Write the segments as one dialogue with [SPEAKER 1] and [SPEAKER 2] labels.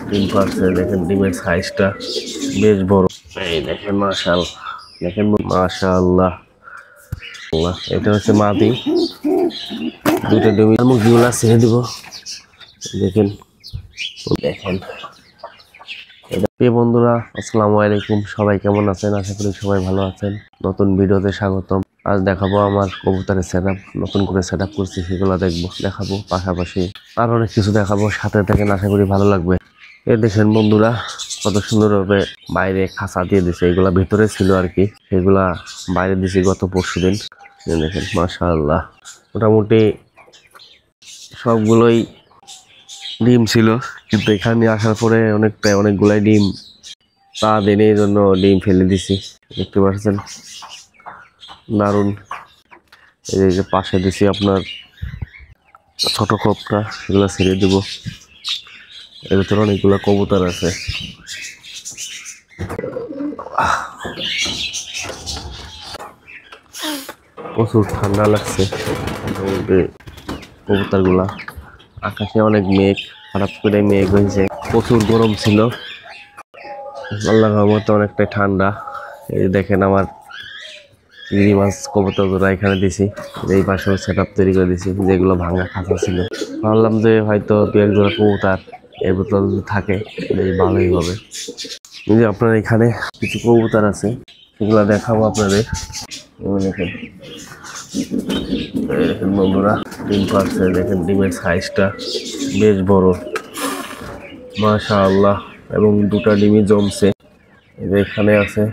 [SPEAKER 1] ডিম পারছে, দেখেন ডিমের সাইজটা বেশ বড়। এই দেখেন মাশাআল্লাহ। এটা হচ্ছে মাদি, দুটো ডিমের মুরগিগুলা ছেড়ে দিব। দেখেন দেখেন বন্ধুরা, আসসালামু আলাইকুম। সবাই কেমন আছেন? আশা করি সবাই ভালো আছেন। নতুন ভিডিওতে স্বাগতম। আজ দেখাবো আমার কবুতরের সেটআপ, নতুন করে সেটআপ করছি, সেগুলো দেখাবো। পাশাপাশি আর অনেক কিছু দেখাবো, সাথে থাকেন, আশা করি ভালো লাগবে। এই দেখেন বন্ধুরা, কত সুন্দরভাবে বাইরে খাঁচা দিয়ে দিছে। এগুলা ভিতরে ছিল আর কি, সেগুলা বাইরে দিছি গত পরশুদিন। দেখেন মাশাআল্লাহ, মোটামুটি সবগুলোই ডিম ছিল, কিন্তু এখানে আসার পরে অনেকগুলাই ডিম তা দেনে, এই জন্য ডিম ফেলে দিছি। দেখতে পাচ্ছেন দারুণ। এই যে পাশে দিছি আপনার ছোট খোপটা, সেগুলো ছেড়ে দিব। এর ভিতরে অনেকগুলো কবুতর আছে। প্রচুর ঠান্ডা লাগছে কবুতর গুলা। আকাশে অনেক মেঘ, হঠাৎ করে মেঘ হয়েছে, প্রচুর গরম ছিল। আল্লাহর রহমতে অনেকটাই ঠান্ডা। এই দেখেন আমার চিংড়ি মাছ কবুতর জোড়া এখানে দিছি, এই পাশেও সেটআপ তৈরি করে দিছি, যেগুলো ভাঙা খাঁচা ছিল। ভাবলাম যে হয়তো দু এক জোড়া কবুতর এর ভিতর যদি থাকে বেশ ভালোই হবে। যে আপনার এখানে কিছু কবুতর আছে, সেগুলো দেখাবো আপনাদের। দেখেন বন্ধুরা, ডিম পারছে, দেখেন ডিমের সাইজটা বেশ বড় মাশাআল্লাহ, এবং দুটা ডিমই জমছে। এখানে আছে,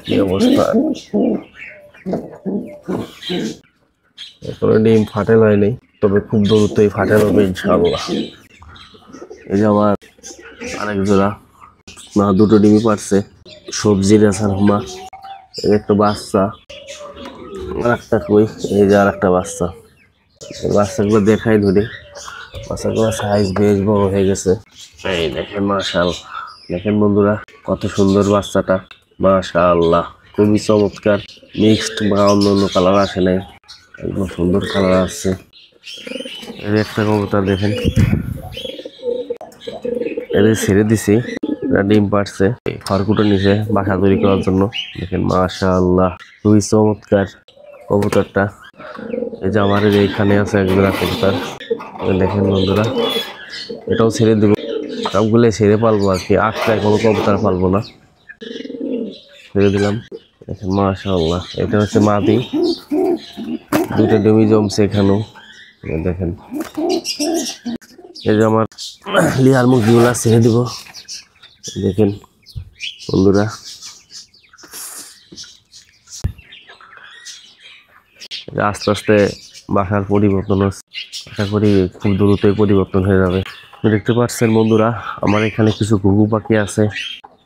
[SPEAKER 1] কি অবস্থা। এখনো ডিম ফাটেল হয়নি, তবে খুব দ্রুতই ফাটেল হবে ইনশাআল্লাহ। এই যে আমার আরেক জোড়া, না দুটো ডিমই পারছে, সবজির আসার হুমা। এই একটা বাচ্চা, আর একটা কই, এই যে আর একটা বাচ্চা। বাচ্চাগুলো দেখাই ধরি, বাচ্চাগুলো সাইজ বেশ বড় হয়ে গেছে। এই দেখেন মাশাআল্লাহ, দেখেন বন্ধুরা কত সুন্দর বাচ্চাটা, মাশাআল্লাহ, খুবই চমৎকার। মিক্সড বা অন্য কালার আসে নাই, একদম সুন্দর কালার আসছে। এই একটা কবুতর দেখেন, এদের ছেড়ে দিছি, ডিম পারছে, খড়কুটো নিচে বাসা তৈরি করার জন্য। দেখেন মাশাআল্লাহ, খুবই চমৎকার কবুতরটা। এই যে আমার এইখানে আছে একজোড়া কবুতর, দেখেন বন্ধুরা, এটাও ছেড়ে দিব। সবগুলো ছেড়ে পালবো আর কি, আটটায় কোনো কবুতর পালবো না, ছেড়ে দিলাম। দেখেন মাশাআল্লাহ, এটা হচ্ছে মাদি, দুটো ডিমই জমছে এখানেও। দেখেন এই যে আমার লিয়ার মুরগিগুলা ছেড়ে দিব। দেখেন বন্ধুরা, আস্তে আস্তে বাসার পরিবর্তন হচ্ছে, আশা করি খুব দ্রুতই পরিবর্তন হয়ে যাবে। দেখতে পাচ্ছেন বন্ধুরা, আমার এখানে কিছু ঘুঘু পাখি আছে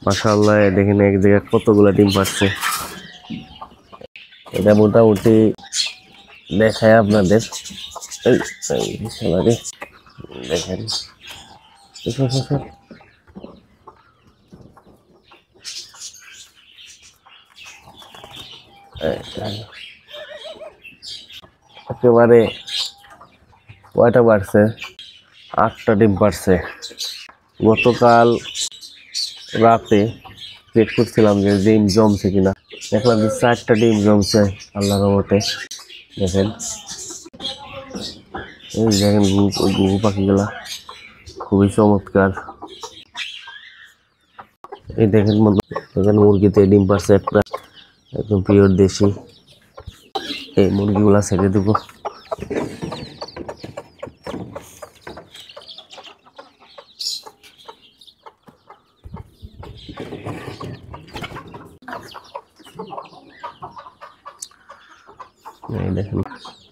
[SPEAKER 1] মাশাআল্লাহ। দেখেন এক জায়গায় কতগুলা ডিম পাচ্ছে। এটা মোটামুটি দেখায় আপনাদের। দেখেন একেবারে কয়টা বাড়ছে, 8টা ডিম পারছে। গতকাল রাতে চেক করছিলাম যে ডিম জমছে কিনা, দেখলাম যে 4টা ডিম জমছে আল্লাহর রহমতে। দেখেন এই দেখেন ঘুঘু পাখিগুলা খুবই চমৎকার। এই দেখেন মুরগিতে ডিম পারছে একটা, একদম পিওর দেশি। এই মুরগিগুলা ছেড়ে দেব। এই দেখেন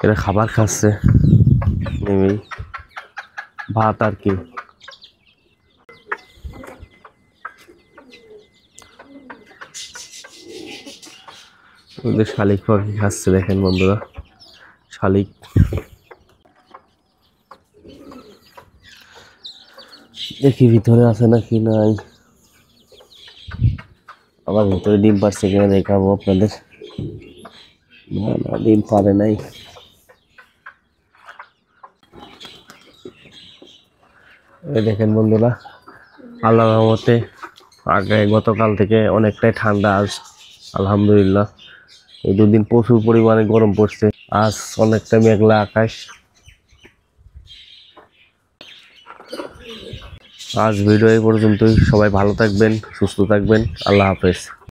[SPEAKER 1] এরা খাবার খাচ্ছে, নেমেই ভাত আর কি। ওদের শালিক পাখি খাচ্ছে, দেখেন বন্ধুরা, শালিক। দেখি ভিতরে আছে নাকি নাই, আবার ভিতরে ডিম পারছে কিনা দেখাবো আপনাদের। না না, ডিম পারে নাই। এই দেখেন বন্ধুরা, আল্লাহর রহমতে আগে গতকাল থেকে অনেকটাই ঠান্ডা আজ আলহামদুলিল্লাহ। এই দুদিন প্রচুর পরিমাণে গরম পড়ছে, আজ অনেকটা মেঘলা আকাশ। আজ ভিডিও এই পর্যন্তই, সবাই ভালো থাকবেন, সুস্থ থাকবেন, আল্লাহ হাফেজ।